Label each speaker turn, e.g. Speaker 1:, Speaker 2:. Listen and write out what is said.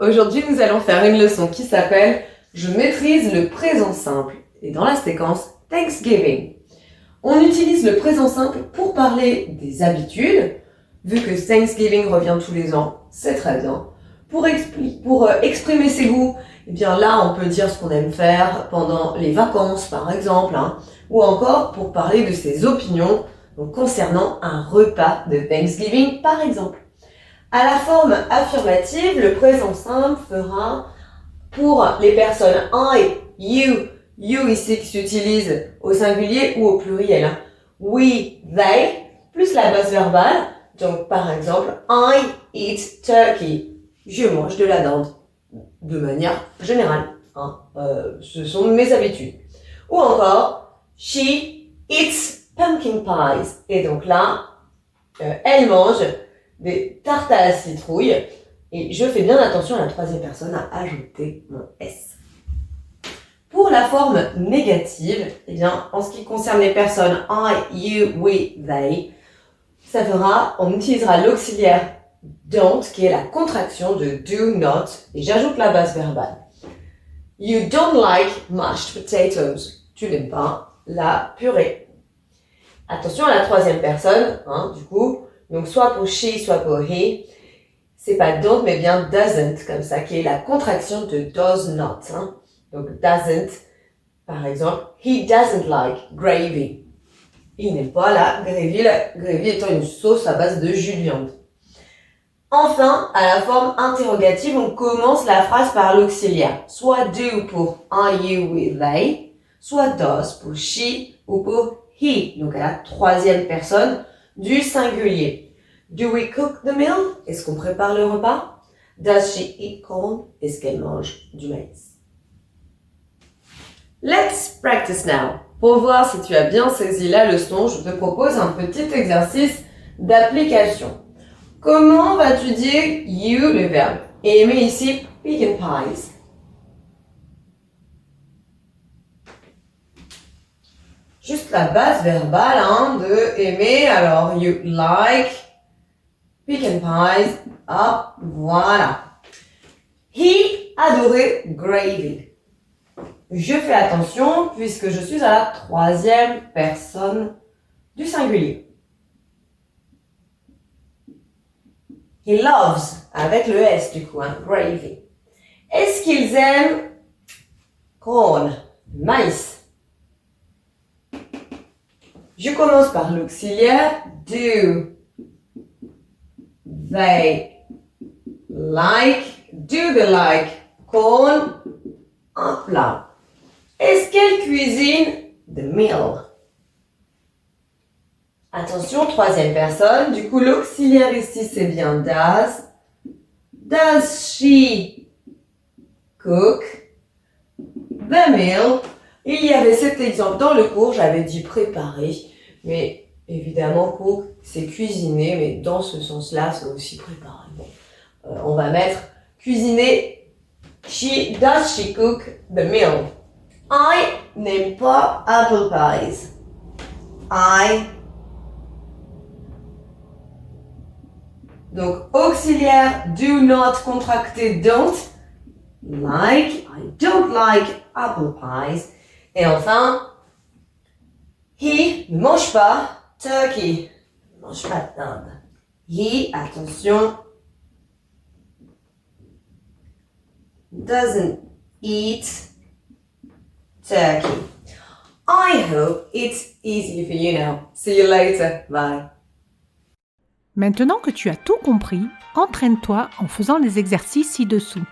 Speaker 1: Aujourd'hui, nous allons faire une leçon qui s'appelle « Je maîtrise le présent simple » et dans la séquence Thanksgiving. On utilise le présent simple pour parler des habitudes. Vu que Thanksgiving revient tous les ans, c'est très bien. Pour exprimer ses goûts, eh bien là, on peut dire ce qu'on aime faire pendant les vacances, par exemple, ou encore pour parler de ses opinions donc concernant un repas de Thanksgiving, par exemple. À la forme affirmative, le présent simple fera pour les personnes I, you ici qui s'utilise au singulier ou au pluriel. We, they, plus la base verbale. Donc par exemple, I eat turkey. Je mange de la dinde. De manière générale. Ce sont mes habitudes. Ou encore, she eats pumpkin pies. Et donc là, elle mange des tartes à la citrouille. Et je fais bien attention à la troisième personne à ajouter mon S. Pour la forme négative, eh bien, en ce qui concerne les personnes I, you, we, they, ça fera, on utilisera l'auxiliaire don't qui est la contraction de do not et j'ajoute la base verbale. You don't like mashed potatoes. Tu n'aimes pas la purée. Attention à la troisième personne, du coup, donc soit pour she, soit pour he. C'est pas don't mais bien doesn't comme ça qui est la contraction de does not. Donc doesn't, par exemple, he doesn't like gravy. Il n'aime pas la gravy étant une sauce à base de jus de viande. Enfin, à la forme interrogative, on commence la phrase par l'auxiliaire. Soit do pour I, you, we, they, soit does pour she ou pour he. Donc à la troisième personne du singulier. Do we cook the meal? Est-ce qu'on prépare le repas? Does she eat corn? Est-ce qu'elle mange du maïs? Let's practice now. Pour voir si tu as bien saisi la leçon, je te propose un petit exercice d'application. Comment vas-tu dire you, le verbe? Aimer ici, pumpkin pies. Juste la base verbale de aimer. Alors, you like pumpkin pies. Voilà. He adorait gravy. Je fais attention puisque je suis à la troisième personne du singulier. He loves, avec le S du coup, gravy. Est-ce qu'ils aiment corn, maïs? Je commence par l'auxiliaire. Do they like corn? Un plat. Est-ce qu'elle cuisine the meal? Attention, troisième personne. Du coup, l'auxiliaire ici, c'est bien does. Does she cook the meal? Il y avait cet exemple dans le cours, j'avais dit préparer. Mais évidemment, cook, c'est cuisiner. Mais dans ce sens-là, c'est aussi préparer. On va mettre cuisiner. Does she cook the meal? I n'aime pas apple pies. Donc, auxiliaire, do not, contracté, don't, like, I don't like apple pies. Et enfin, he ne mange pas turkey, ne mange pas de dinde. He, attention, doesn't eat turkey. I hope it's easy for you now. See you later. Bye.
Speaker 2: Maintenant que tu as tout compris, entraîne-toi en faisant les exercices ci-dessous.